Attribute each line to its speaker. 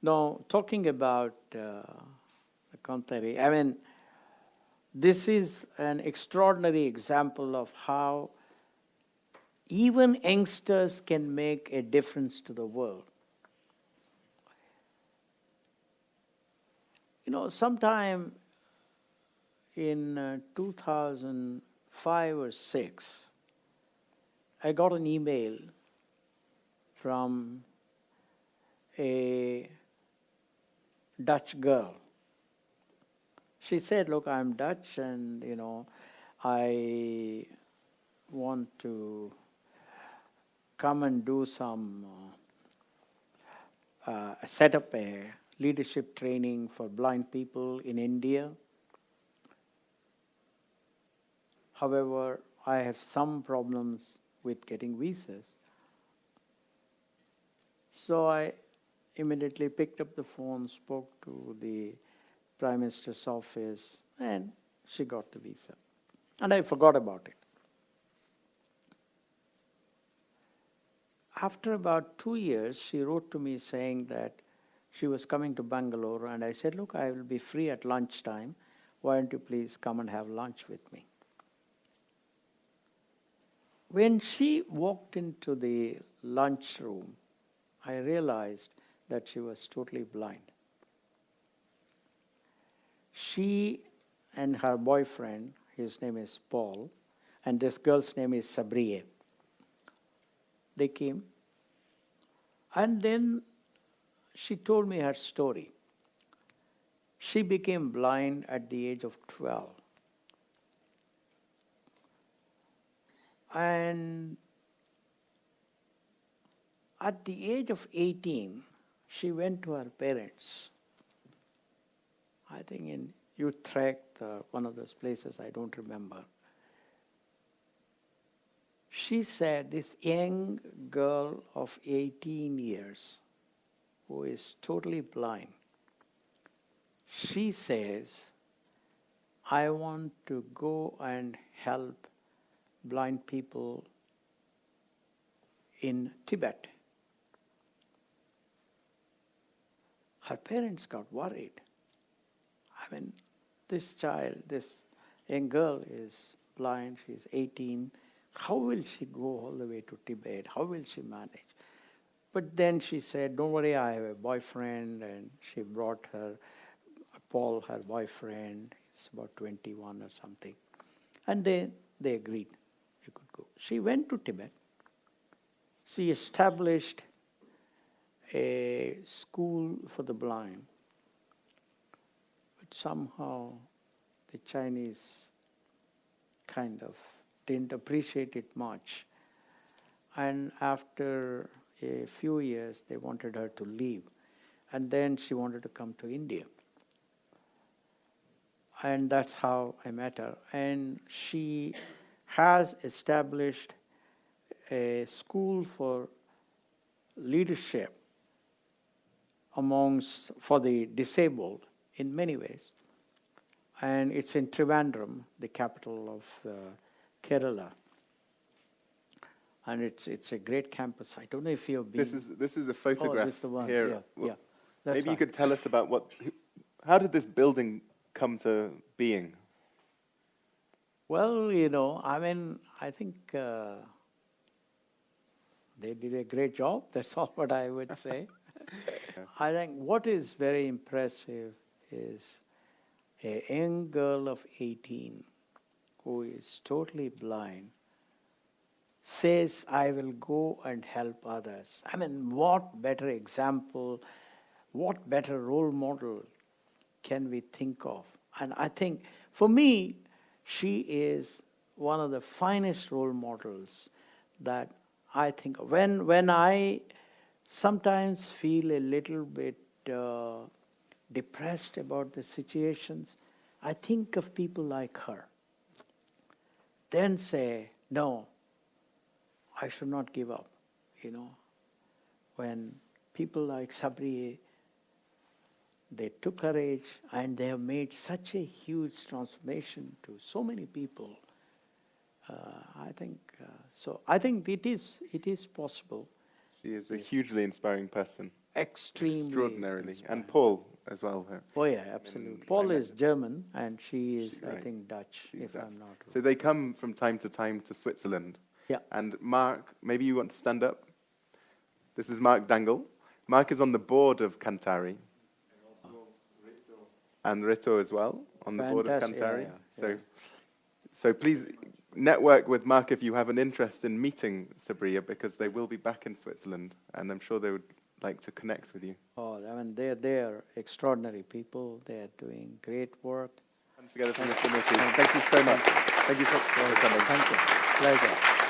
Speaker 1: Now, talking about Kanthari, I mean, this is an extraordinary example of how even youngsters can make a difference to the world. You know, sometime in 2005 or 6, I got an email from a Dutch girl. She said, look, I'm Dutch and, I want to come and do some, set up a leadership training for blind people in India. However, I have some problems with getting visas. So I immediately picked up the phone, spoke to the Prime Minister's office, and she got the visa. And I forgot about it. After about 2 years, she wrote to me saying that she was coming to Bangalore, and I said, look, I will be free at lunchtime. Why don't you please come and have lunch with me? When she walked into the lunchroom, I realized that she was totally blind. She and her boyfriend, his name is Paul, and this girl's name is Sabriye. They came, and then she told me her story. She became blind at the age of 12. And at the age of 18, she went to her parents. I think in Utrecht, one of those places, I don't remember. She said, this young girl of 18 years, who is totally blind, she says, I want to go and help blind people in Tibet. Her parents got worried. I mean, this child, this young girl is blind, she's 18. How will she go all the way to Tibet? How will she manage? But then she said, don't worry, I have a boyfriend, and she brought her, Paul, her boyfriend, he's about 21 or something. And they agreed you could go. She went to Tibet. She established a school for the blind. But somehow the Chinese kind of didn't appreciate it much. And after a few years, they wanted her to leave. And then she wanted to come to India. And that's how I met her. And she has established a school for leadership for the disabled in many ways. And it's in Trivandrum, the capital of Kerala. And it's a great campus. I don't know if you've been...
Speaker 2: This is a photograph
Speaker 1: this is the one.
Speaker 2: here.
Speaker 1: Yeah,
Speaker 2: Well,
Speaker 1: yeah. That's
Speaker 2: maybe you
Speaker 1: right.
Speaker 2: could tell us about how did this building come to being?
Speaker 1: Well, I think they did a great job. That's all what I would say. I think what is very impressive is a young girl of 18 who is totally blind says, I will go and help others. I mean, what better example, what better role model can we think of? And I think, for me, she is one of the finest role models that I think of. When I sometimes feel a little bit depressed about the situations, I think of people like her. Then say, no, I should not give up. When people like Sabriye, they took courage and they have made such a huge transformation to so many people. I think it is possible.
Speaker 2: She is a hugely inspiring person.
Speaker 1: extremely
Speaker 2: extraordinarily.
Speaker 1: inspiring.
Speaker 2: And Paul as well.
Speaker 1: Oh yeah, absolutely. Paul is German and she is, I
Speaker 2: Right.
Speaker 1: think, Dutch,
Speaker 2: She's
Speaker 1: if
Speaker 2: Dutch.
Speaker 1: I'm not wrong.
Speaker 2: So they come from time to Switzerland.
Speaker 1: Yeah.
Speaker 2: And Mark, maybe you want to stand up? This is Mark Dangle. Mark is on the board of Kanthari. And Rito as well, on the board of
Speaker 1: Fantastic.
Speaker 2: Kanthari.
Speaker 1: Yeah, yeah.
Speaker 2: So please network with Mark if you have an interest in meeting Sabriye, because they will be back in Switzerland, and I'm sure they would like to connect with you.
Speaker 1: Oh, I mean, they're extraordinary people. They're doing great work.
Speaker 2: Come together for Mr. Murthy. Thank you so much. Thank you for coming.
Speaker 1: Thank you. Pleasure.